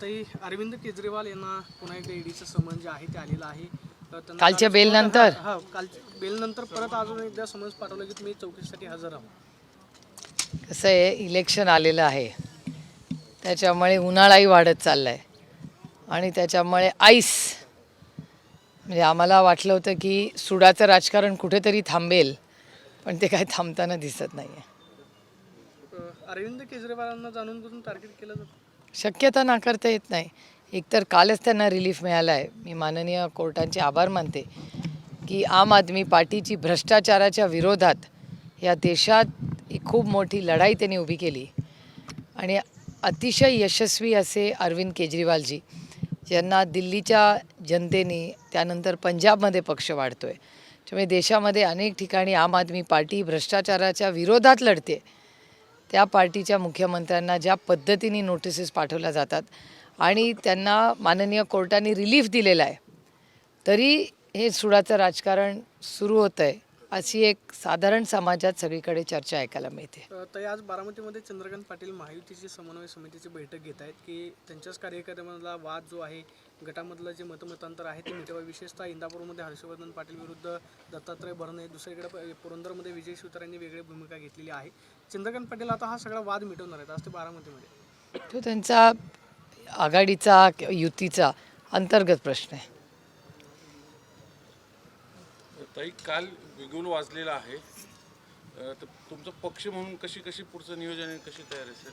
ताई अरविंद केजरीवाल यांना पुन्हा एकदा ईडीचं समन्स जे आहे ते आलेलं आहे. कालच्या बेल नंतर काल बेल नंतर परत अजून एकदा समन्स पाठवलं की तुम्ही चौकशीसाठी हजर राहा. कसं आहे, इलेक्शन आलेलं आहे, त्याच्यामुळे उन्हाळाही वाढत चालला आहे आणि त्याच्यामुळे आईस म्हणजे आम्हाला वाटलं होतं की सुडाचं राजकारण कुठेतरी थांबेल, पण ते काही थांबताना दिसत नाही आहे. अरविंद केजरीवालांना जाणून बुजून टार्गेट केलं जातं. शक्यता नाकारता येत नाही. एकतर कालच त्यांना रिलीफ मिळाला आहे. मी माननीय कोर्टांचे आभार मानते की आम आदमी पार्टीची भ्रष्टाचाराच्या विरोधात या देशात एक खूप मोठी लढाई त्यांनी उभी केली आणि अतिशय यशस्वी असे अरविंद केजरीवालजी ज्यांना दिल्लीच्या जनतेने त्यानंतर पंजाबमध्ये पक्ष वाढतो आहे. त्यामुळे देशामध्ये अनेक ठिकाणी आम आदमी पार्टी भ्रष्टाचाराच्या विरोधात लढते. त्या पार्टीच्या मुख्यमंत्र्यांना ज्या पद्धतीने नोटिसेस पाठवल्या जातात आणि त्यांना माननीय कोर्टाने रिलीफ दिलेला आहे, तरी हे सुडाचं राजकारण सुरू होतं आहे अशी एक साधारण समाजात सगळीकडे चर्चा ऐकायला मिळते. ताई आज बारामतीमध्ये चंद्रकांत पाटील महायुतीची समन्वय समितीची बैठक घेत आहेत की त्यांच्याच कार्यक्रमाला वाद जो आहे, गटामधलं जे मतमतांतर आहे ते मिटवा. विशेषतः इंदापूरमध्ये हर्षवर्धन पाटील विरुद्ध दत्तात्रय भरणे, दुसरीकडे पुरंदरमध्ये विजय शिवतारेंनी वेगळी भूमिका घेतलेली आहे. चंद्रकांत पाटील आता हा सगळा वाद मिटवणार आहेत आज ते बारामतीमध्ये. तो त्यांचा आघाडीचा युतीचा अंतर्गत प्रश्न आहे. ताई काल बिगुल वाजलेला आहे, तर तुमचा पक्ष म्हणून कशी कशी पुढचं नियोजन आणि कशी तयारी असेल?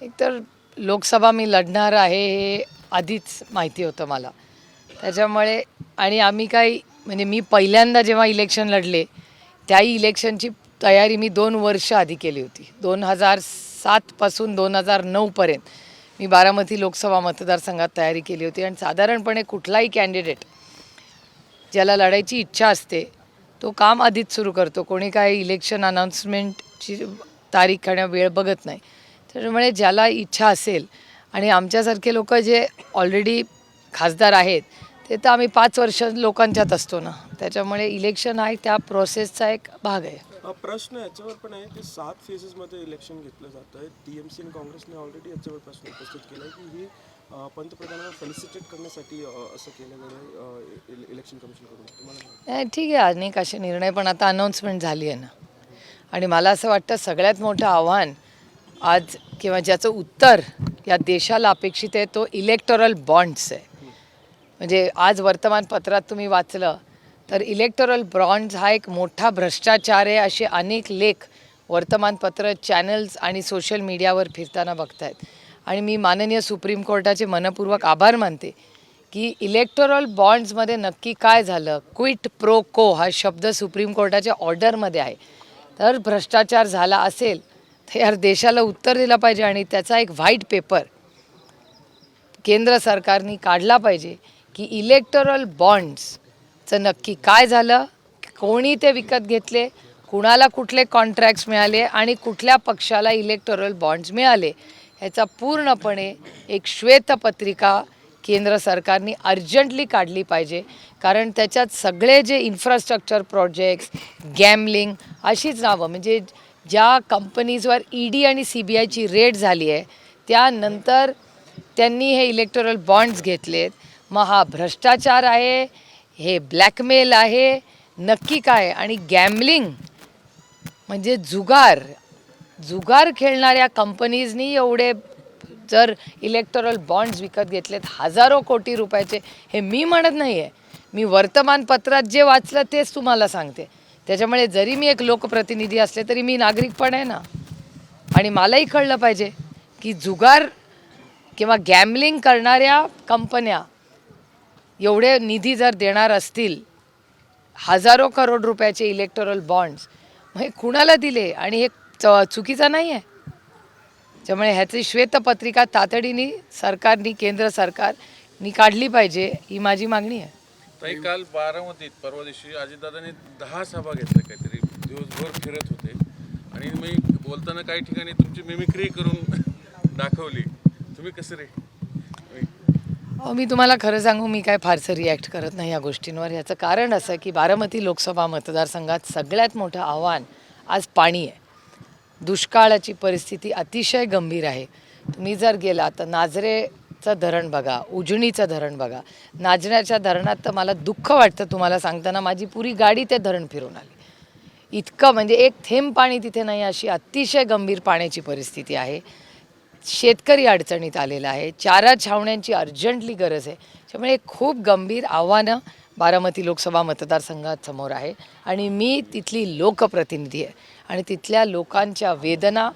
एकतर लोकसभा मी लढणार आहे हे आधीच माहिती होतं मला, त्याच्यामुळे आणि आम्ही काही म्हणजे मी पहिल्यांदा जेव्हा इलेक्शन लढले त्याही इलेक्शनची तयारी मी 2 वर्ष आधी केली होती. 2007पासून 2009पर्यंत मी बारामती लोकसभा मतदारसंघात तयारी केली होती आणि साधारणपणे कुठलाही कॅन्डिडेट ज्याला लढायची इच्छा असते तो काम आधीच सुरू करतो. कोणी काही इलेक्शन अनाऊन्समेंटची तारीख आणि वेळ बघत नाही. त्याच्यामुळे ज्याला इच्छा असेल आणि आमच्यासारखे लोक जे ऑलरेडी खासदार आहेत ते तर आम्ही 5 वर्ष लोकांच्यात असतो ना, त्याच्यामुळे इलेक्शन आहे त्या प्रोसेसचा एक भाग आहे. प्रश्न याच्यावर पण आहे की 7 फेजेसमध्ये इलेक्शन घेतलं जातं आहे. टीएमसी आणि काँग्रेसने ऑलरेडी याच्यावर प्रश्न उपस्थित केला आहे की ही पंतप्रधानांना फेलिसिटेट करण्यासाठी असं केलं गेलं इलेक्शन कमिशनकडून. तुम्हाला ठीक आहे, अनेक असे निर्णय, पण आता अनाऊन्समेंट झाली आहे ना. आणि मला असं वाटतं सगळ्यात मोठं आव्हान आज किंवा ज्याचं उत्तर या देशाला अपेक्षित आहे तो इलेक्टोरल बॉन्ड्स आहे. म्हणजे आज वर्तमानपत्रात तुम्ही वाचलं तर इलेक्टोरल बॉन्ड्स हा एक मोठा भ्रष्टाचार आहे असे अनेक लेख वर्तमानपत्र, चॅनल्स आणि सोशल मीडियावर फिरताना बघतायत. आणि मी माननीय सुप्रीम कोर्टाचे मनपूर्वक आभार मानते की इलेक्टोरल बॉन्ड्समध्ये नक्की काय झालं. क्विट प्रो को हा शब्द सुप्रीम कोर्टाच्या ऑर्डरमध्ये आहे. तर भ्रष्टाचार झाला असेल तर यार देशाला उत्तर दिलं पाहिजे आणि त्याचा एक व्हाईट पेपर केंद्र सरकारने काढला पाहिजे की इलेक्टोरल बॉन्ड्सचं नक्की काय झालं, कोणी ते विकत घेतले, कुणाला कुठले कॉन्ट्रॅक्ट्स मिळाले आणि कुठल्या पक्षाला इलेक्टोरल बॉन्ड्स मिळाले, ह्याचा पूर्णपणे एक श्वेतपत्रिका केंद्र सरकारने अर्जंटली काढली पाहिजे. कारण त्याच्यात सगळे जे इन्फ्रास्ट्रक्चर प्रोजेक्ट्स, गॅमलिंग अशीच नावं, म्हणजे ज्या कंपनीजवर ईडी आणि CBIची रेड झाली आहे त्यानंतर त्यांनी हे इलेक्टोरल बॉन्ड्स घेतलेत. मग हा भ्रष्टाचार आहे, हे ब्लॅकमेल आहे, नक्की काय? आणि गॅमलिंग म्हणजे जुगार खेळणाऱ्या कंपनीजनी एवढे जर इलेक्टोरल बॉन्ड्स विकत घेतलेत हजारो कोटी रुपयाचे, हे मी म्हणत नाही आहे, मी वर्तमानपत्रात जे वाचलं तेच तुम्हाला सांगते. त्याच्यामुळे जरी मी एक लोकप्रतिनिधी असले तरी मी नागरिक पण आहे ना, आणि मलाही कळलं पाहिजे की जुगार किंवा गॅमलिंग करणाऱ्या कंपन्या एवढे निधी जर देणार असतील, हजारो करोड रुपयाचे इलेक्टोरल बॉन्ड्स, मग हे कुणाला दिले आणि हे चुकीचं नाही आहे. त्यामुळे ह्याची श्वेतपत्रिका तातडीने सरकारनी, केंद्र सरकारनी काढली पाहिजे, ही माझी मागणी आहे. ताई काल बारामतीत परवा दिवशी अजितदादांनी 10 सभा घेतल्या, काहीतरी दिवसभर फिरत होते आणि मी बोलताना काही ठिकाणी तुमची मिमिक्री करून दाखवली. तुम्ही कसं रे? मी तुम्हाला खरं सांगू, मी काय फारसं रिॲक्ट करत नाही या गोष्टींवर. याचं कारण असं की बारामती लोकसभा मतदारसंघात सगळ्यात मोठं आव्हान आज पाणी आहे. दुष्काळाची परिस्थिती अतिशय गंभीर आहे. तुम्ही जर गेला तर नाझरे चं धरण बघा, उजनीचं धरण बघा. नाजण्याच्या धरणात तर मला दुःख वाटतं तुम्हाला सांगताना. माझी पुरी गाडी ते धरण फिरून आली. इतकं म्हणजे एक थेंब पाणी तिथे नाही, अशी अतिशय गंभीर पाण्याची परिस्थिती आहे. शेतकरी अडचणीत आलेला आहे. चारा छावण्यांची अर्जंटली गरज आहे. त्यामुळे खूप गंभीर आव्हानं बारामती लोकसभा मतदारसंघात समोर आहे आणि मी तिथली लोकप्रतिनिधी आहे आणि तिथल्या लोकांच्या वेदना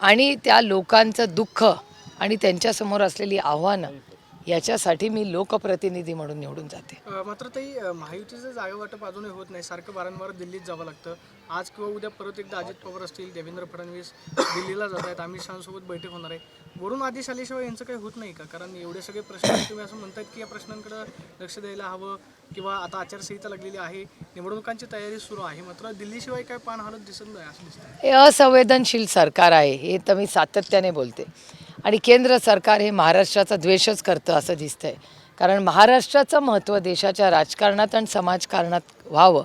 आणि त्या लोकांचं दुःख आणि त्यांच्यासमोर असलेली आव्हानं याच्यासाठी मी लोकप्रतिनिधी म्हणून निवडून जाते. मात्र ताई, महायुतीचं जागा वाटप अजूनही होत नाही. सारखं वारंवार दिल्लीत जावं लागतं. आज किंवा उद्या परत एकदा अजित पवार असतील, देवेंद्र फडणवीस दिल्लीला जात आहेत, अमित शहासोबत बैठक होणार आहे. वरून आदेश आल्याशिवाय यांचं काही होत नाही का? कारण एवढे सगळे प्रश्न आहेत, तुम्ही असं म्हणतात की या प्रश्नांकडे लक्ष द्यायला हवं किंवा आता आचारसंहिता लागलेली आहे, निवडणुकांची तयारी सुरू आहे, मात्र दिल्लीशिवाय काय पान हलत दिसत नाही असं दिसतं. हे असंवेदनशील सरकार आहे, हे तर मी सातत्याने बोलते. आणि केंद्र सरकार हे महाराष्ट्राचा द्वेषच करतं असं दिसतंय. कारण महाराष्ट्राचं महत्त्व देशाच्या राजकारणात आणि समाजकारणात व्हावं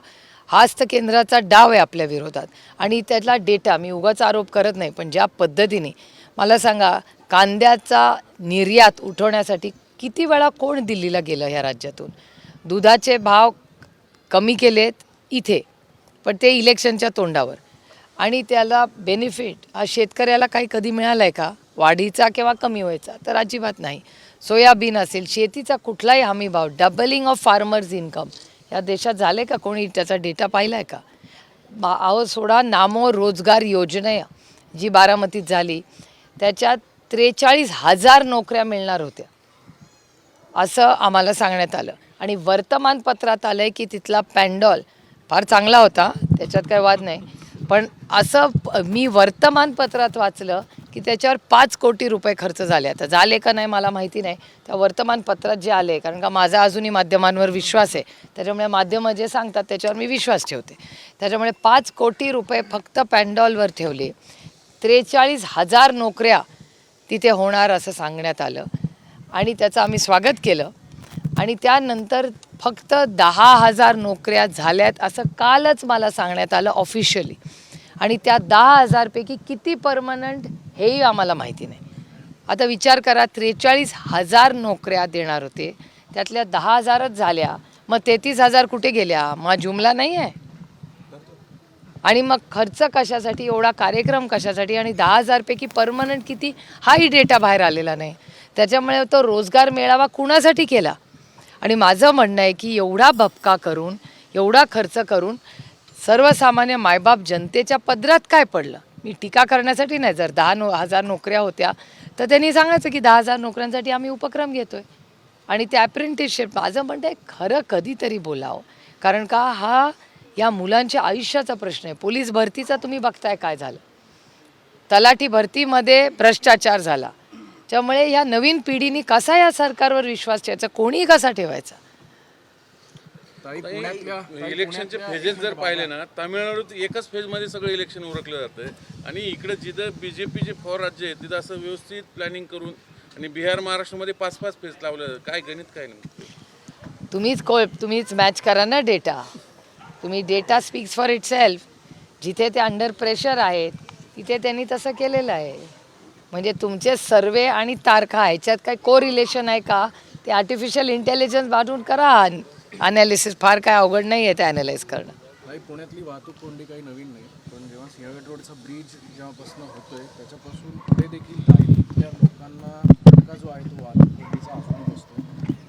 हाच तर केंद्राचा डाव आहे आपल्या विरोधात. आणि त्यातला डेटा मी उगाच आरोप करत नाही, पण ज्या पद्धतीने मला सांगा, कांद्याचा निर्यात उठवण्यासाठी किती वेळा कोण दिल्लीला गेलं ह्या राज्यातून. दुधाचे भाव कमी केलेत इथे, पण ते इलेक्शनच्या तोंडावर. आणि त्याला बेनिफिट हा शेतकऱ्याला काही कधी मिळाला आहे का, वाढीचा किंवा कमी व्हायचा? तर अजिबात नाही. सोयाबीन असेल, शेतीचा कुठलाही हमी भाव, डबलिंग ऑफ फार्मर्स इन्कम या देशात झाले का? कोणी त्याचा डेटा पाहिला आहे का? अहो सोडा, नामो रोजगार योजना जी बारामतीत झाली त्याच्यात 43,000 नोकऱ्या मिळणार होत्या असं आम्हाला सांगण्यात आलं. आणि वर्तमानपत्रात आलं आहे की तिथला पॅन्डॉल फार चांगला होता, त्याच्यात काही वाद नाही. पण असं मी वर्तमानपत्रात वाचलं की त्याच्यावर 5 कोटी रुपये खर्च झाले. आता झाले का नाही मला माहिती नाही, त्या वर्तमानपत्रात जे आले, कारण का माझा अजूनही माध्यमांवर विश्वास आहे, त्याच्यामुळे माध्यमं जे सांगतात त्याच्यावर मी विश्वास ठेवते. त्याच्यामुळे 5 कोटी रुपये फक्त पॅन्डॉलवर ठेवले. 43,000 नोकऱ्या तिथे होणार असं सांगण्यात आलं आणि त्याचं आम्ही स्वागत केलं. आणि त्यानंतर फक्त 10,000 नोकऱ्या झाल्यात असं कालच मला सांगण्यात आलं ऑफिशियली. आणि त्या 10,000 पैकी किती परमनंट हेही आम्हाला माहिती नाही. आता विचार करा, 43,000 नोकऱ्या देणार होते, त्यातल्या 10,000च झाल्या, मग 33,000 कुठे गेल्या? मग जुमला नाही आहे. आणि मग खर्च कशासाठी, एवढा कार्यक्रम कशासाठी? आणि 10,000 पैकी परमनंट किती हाही डेटा बाहेर आलेला नाही. त्याच्यामुळे तो रोजगार मेळावा कुणासाठी केला? आणि माझं म्हणणं आहे की एवढा भपका करून, एवढा खर्च करून सर्वसामान्य मायबाप जनतेच्या पदरात काय पडलं? मी टीका करण्यासाठी नाही. जर 10,000 नोकऱ्या होत्या तर त्यांनी सांगायचं की 10,000 नोकऱ्यांसाठी आम्ही उपक्रम घेतोय. आणि ते अप्रेंटिसशिप, माझं म्हणणं आहे खरं कधीतरी बोलावं. कारण का हा या मुलांच्या आयुष्याचा प्रश्न आहे. पोलीस भरतीचा तुम्ही बघताय काय झालं, तलाठी भरतीमध्ये भ्रष्टाचार झाला. त्यामुळे ह्या नवीन पिढीने कसा या सरकारवर विश्वास ठेवायचा, कोणीही कसा ठेवायचा? इलेक्शनचे फेजेस जर पाहिले ना, तामिळनाडूत एकच फेजमध्ये सगळं इलेक्शन उरकलं जातं आणि इकडे जिथं BJPचे 4 राज्य आहेत तिथं असं व्यवस्थित प्लॅनिंग करून, आणि बिहार महाराष्ट्रामध्ये 5-5 फेज लावलं. काय गणित काय नाही. तुम्हीच मॅच करा ना डेटा. तुम्ही डेटा स्पीक्स फॉर इटसेल्फ. जिथे ते अंडर प्रेशर आहेत तिथे त्यांनी तसं केलेलं आहे. म्हणजे तुमचे सर्वे आणि तारखा ह्याच्यात काय को रिलेशन आहे का? ते आर्टिफिशियल इंटेलिजन्स वाढवून करा अनालिसिस. फार काय अवघड नाही आहे ते ॲनालाइज करणं. काही पुण्यातली वाहतूक कोंडी काही नवीन नाही, पण जेव्हा सिंहगड रोडचा ब्रिज जेव्हापासून होतोय त्याच्यापासून पुढे देखील दाहिरीतल्या लोकांना धक्का जो आहे तो वाहतूक कोंडीचा अजूनही बसतो.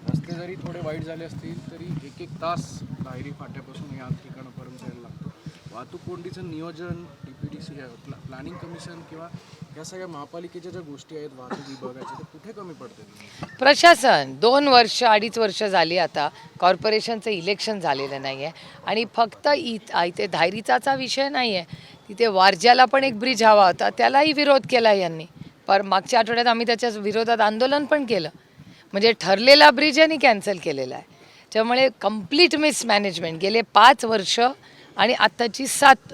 रस्ते जरी थोडे वाईट झाले असतील तरी 1-1 तास दाहिरी फाट्यापासून या ठिकाणापर्यंत यायला लागतो. वाहतूक कोंडीचं नियोजन DPDC प्लॅनिंग कमिशन किंवा या सगळ्या महापालिकेच्या ज्या गोष्टी आहेत वाहतूक विभागाच्या, ते कुठे कमी पडते? प्रशासन 2 वर्ष 2.5 वर्ष झाली आता कॉर्पोरेशनचं इलेक्शन झालेलं नाही आहे. आणि फक्त इथे धायरीचाचा विषय नाही आहे, तिथे वारज्याला पण एक ब्रिज हवा होता, त्यालाही विरोध केला यांनी. पर मागच्या आठवड्यात आम्ही त्याच्या विरोधात आंदोलन पण केलं. म्हणजे ठरलेला ब्रिज यांनी कॅन्सल केलेला आहे. त्यामुळे कम्प्लीट मिसमॅनेजमेंट. गेले 5 वर्ष आणि आत्ताची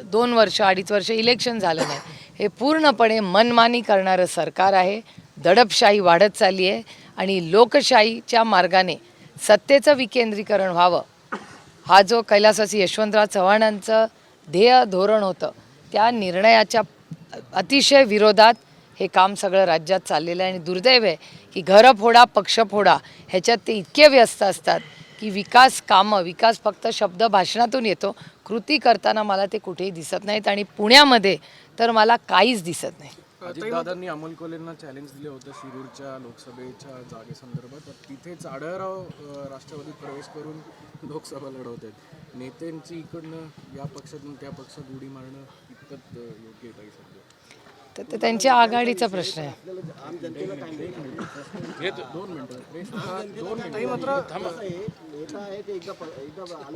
2 वर्ष 2.5 वर्ष इलेक्शन झालं नाही. हे पूर्णपणे मनमानी करणारं सरकार आहे. दडपशाही वाढत चालली आहे आणि लोकशाहीच्या मार्गाने सत्तेचं विकेंद्रीकरण व्हावं हा जो कैलासवासी यशवंतराव चव्हाणांचं ध्येय धोरण होतं, त्या निर्णयाच्या अतिशय विरोधात हे काम सगळं राज्यात चाललेलं आहे. आणि दुर्दैव आहे की घरं फोडा पक्ष फोडा ह्याच्यात ते इतके व्यस्त असतात की विकास कामं, विकास फक्त शब्द भाषणातून येतो, कृती करताना मला ते कुठेही दिसत नाहीत. आणि पुण्यामध्ये तर मला काहीच दिसत नाही. अजितदादांनी अमोल कोल्हेंना चॅलेंज दिलं होतं शिरूरच्या लोकसभेच्या जागेसंदर्भात. तिथेच आढळराव राष्ट्रवादीत प्रवेश करून लोकसभा लढवत आहेत. नेत्यांची इकडनं या पक्षातून त्या पक्षात उडी मारणं इतकत योग्य आहे काही सध्या? तर ते त्यांच्या आघाडीचा प्रश्न आहे.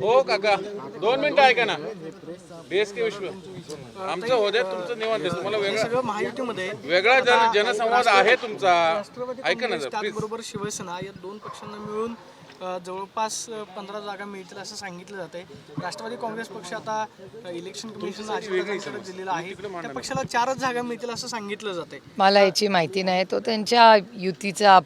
हो काका 2 मिनिटं ऐका ना. BSK विश्व आमचं हो द्या, तुमचं निवांत आहे. तुम्हाला वेगळा सगळं महायुतीमध्ये वेगळा जनसंवाद आहे तुमचा. ऐका ना जर प्लीज. बरोबर शिवसेना या दोन पक्षांना मिळून जवळपास 15 जागा मिळतील असं सांगितलं जातंय. राष्ट्रवादी काँग्रेस पक्ष आता इलेक्शन कमिशन अजितदादांकडे दिलेला आहे, त्या पक्षाला 4च जागा मिळतील असं सांगितलं जातंय. मला याची माहिती नाही, तो त्यांच्या युतीचा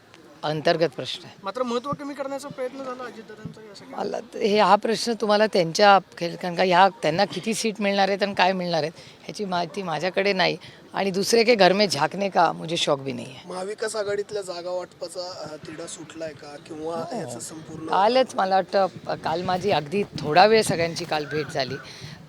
अंतर्गत प्रश्न आहे. मात्र महत्त्व कमी करण्याचा प्रयत्न झाला अजितदादांचा या सगळ्या. मला हा प्रश्न तुम्हाला त्यांच्या कारण का त्यांना किती सीट मिळणार आहेत आणि काय मिळणार आहेत ह्याची माहिती माझ्याकडे नाही. आणि दुसरे के घर में झाकने का मुझे शौक भी नहीं है. महाविकास आघाडीतल्या जागा वाटपाचा तिढा सुटलाय का किंवा याचं संपूर्ण कालच मला वाटतं काल माझी अगदी थोडा वेळ सगळ्यांची काल भेट झाली,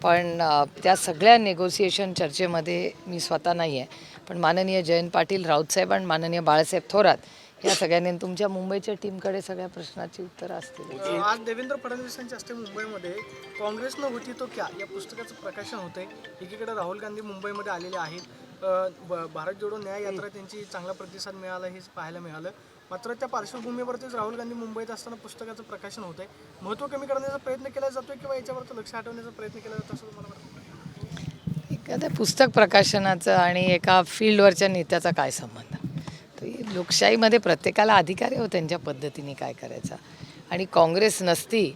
पण त्या सगळ्या नेगोसिएशन चर्चेमध्ये मी स्वतः नाही आहे. पण माननीय जयंत पाटील राऊतसाहेब आणि माननीय बाळासाहेब थोरात या सगळ्यांनी तुमच्या मुंबईच्या टीमकडे सगळ्या प्रश्नाची उत्तरं असतील. आज देवेंद्र फडणवीसांच्या हस्ते मुंबईमध्ये काँग्रेसनं होती तो क्या या पुस्तकाचं प्रकाशन होतंय. एकीकडे राहुल गांधी मुंबईमध्ये आलेले आहेत. भारत जोडो न्याय यात्रा त्यांची चांगला प्रतिसाद मिळाला हे पाहायला मिळालं. मात्र त्या पार्श्वभूमीवरतीच राहुल गांधी मुंबईत असताना पुस्तकाचं प्रकाशन होतंय. महत्त्व कमी करण्याचा प्रयत्न केला जातोय किंवा याच्यावरचं लक्ष हटवण्याचा प्रयत्न केला जातो असं मला वाटतं? एखाद्या पुस्तक प्रकाशनाचं आणि एका फील्डवरच्या नेत्याचा काय संबंध? तर लोकशाहीमध्ये प्रत्येकाला अधिकार आहे हो त्यांच्या पद्धतीने काय करायचा. आणि काँग्रेस नसती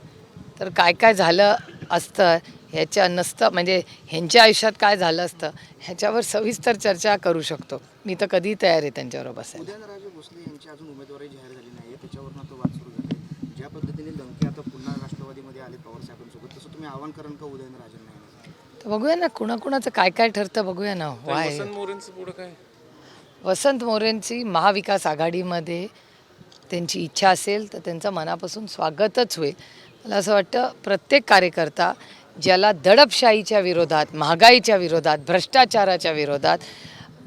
तर काय काय झालं असतं ह्याच्या नसतं, म्हणजे ह्यांच्या आयुष्यात काय झालं असतं ह्याच्यावर सविस्तर चर्चा करू शकतो. मी तर कधी तयार आहे त्यांच्याबरोबर बसायला. उदयनराजे भोसले यांची अजून उमेदवारी जाहीर झाली नाही आहे, त्याच्यावरनं तो वाद सुरू झाला आहे. ज्या पद्धतीने लंके आता पुन्हा राष्ट्रवादीमध्ये आले पवारसाहेबांसोबत, तसं तुम्ही आव्हान कराल का उदयनराजेंना? तर बघूया ना कुणाकुणाचं काय काय ठरतं बघूया ना. वसंत मोरेंचं पुढं काय? वसंत मोरेंची महाविकास आघाडीमध्ये त्यांची इच्छा असेल तर त्यांचं मनापासून स्वागतच होईल. मला असं वाटतं प्रत्येक कार्यकर्ता ज्याला दडपशाहीच्या विरोधात, महागाईच्या विरोधात, भ्रष्टाचाराच्या विरोधात,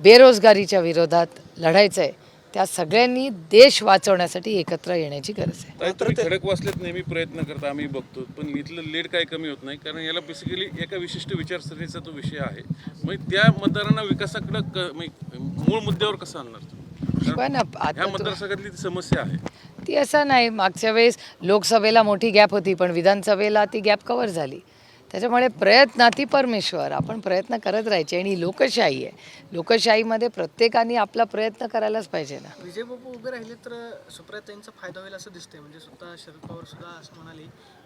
बेरोजगारीच्या विरोधात लढायचं आहे त्या सगळ्यांनी देश वाचवण्यासाठी एकत्र येण्याची गरज आहे. तुम्ही खडकवासल्यात नेहमी प्रयत्न करता, आम्ही बघतो, पण इथलं लीड काही कमी होत नाही कारण याला बेसिकली एका विशिष्ट विचारसरणीचा तो विषय आहे. मग त्या मतदारांना विकासाकडं मूळ मुद्द्यावर कसं आणणार? पण ह्या मतदारसंघातली ती समस्या आहे. ती असं नाही, मागच्या वेळेस लोकसभेला मोठी गॅप होती पण विधानसभेला ती गॅप कव्हर झाली. त्याच्यामुळे प्रयत्नाती परमेश्वर, आपण प्रयत्न करत राहायचे. आणि लोकशाही आहे, लोकशाहीमध्ये प्रत्येकाने आपला प्रयत्न करायलाच पाहिजे ना. विजय बाबू उभे राहिले तर सुप्रियाताईंचा फायदा होईल असं दिसतंय. म्हणजे स्वतः शरद पवार सुद्धा असं म्हणाले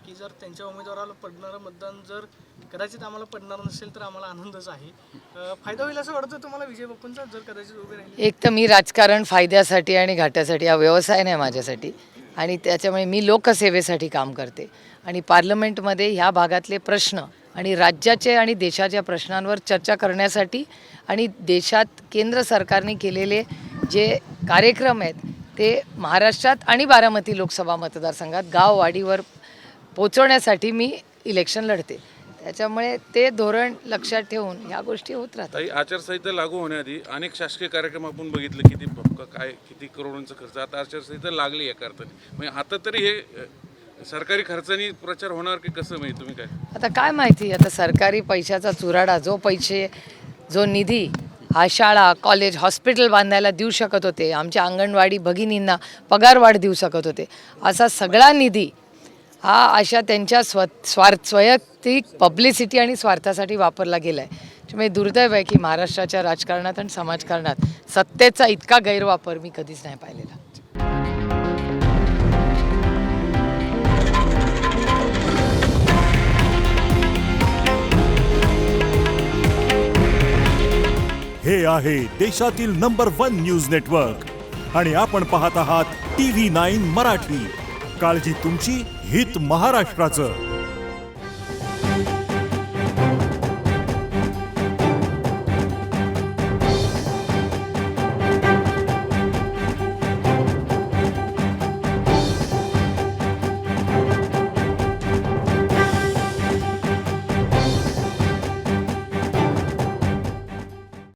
की जर त्यांच्या उमेदवाराला पडणारं मतदान जर कदाचित आम्हाला पडणार नसेल तर आम्हाला आनंदच आहे. फायदा होईल असं वाटतं तुम्हाला विजय बापूंचा जर कदाचित उभे राहिले? एक तर मी राजकारण फायद्यासाठी आणि घाट्यासाठी, हा व्यवसाय नाही माझ्यासाठी. आणि त्याच्यामुळे मी लोकसेवेसाठी काम करते. आणि पार्लमेंटमध्ये ह्या भागातले प्रश्न आणि राज्याचे आणि देशाच्या प्रश्नांवर चर्चा करण्यासाठी आणि देशात केंद्र सरकारने केलेले जे कार्यक्रम आहेत ते महाराष्ट्रात आणि बारामती लोकसभा मतदारसंघात गाववाडीवर पोचवण्यासाठी मी इलेक्शन लढते. त्याच्यामुळे ते धोरण लक्षात ठेवून ह्या गोष्टी होत राहतात. ताई, आचारसंहिता लागू होण्याआधी अनेक शासकीय कार्यक्रम आपण बघितले, किती करोडोंचा खर्च. आता आचारसंहिता लागली एका अर्थाने, म्हणजे आता तरी हे सरकारी खर्चानी प्रचार होणार की कसं? म्हणजे तुम्ही काय आता काय माहिती, आता सरकारी पैशाचा चुराडा, जो निधी हा शाळा, कॉलेज, हॉस्पिटल बांधायला देऊ शकत होते, आमच्या अंगणवाडी भगिनींना पगारवाढ देऊ शकत होते, असा सगळा निधी हा अशा त्यांच्या वैयक्तिक पब्लिसिटी आणि स्वार्थासाठी वापरला गेला आहे. त्यामुळे दुर्दैव आहे की महाराष्ट्राच्या राजकारणात आणि समाजकारणात सत्तेचा इतका गैरवापर मी कधीच नाही पाहिलेला. हे आहे देशातील नंबर 1 न्यूज नेटवर्क आणि आपण पाहत आहात TV9 मराठी. काळजी तुमची, हित महाराष्ट्राचं.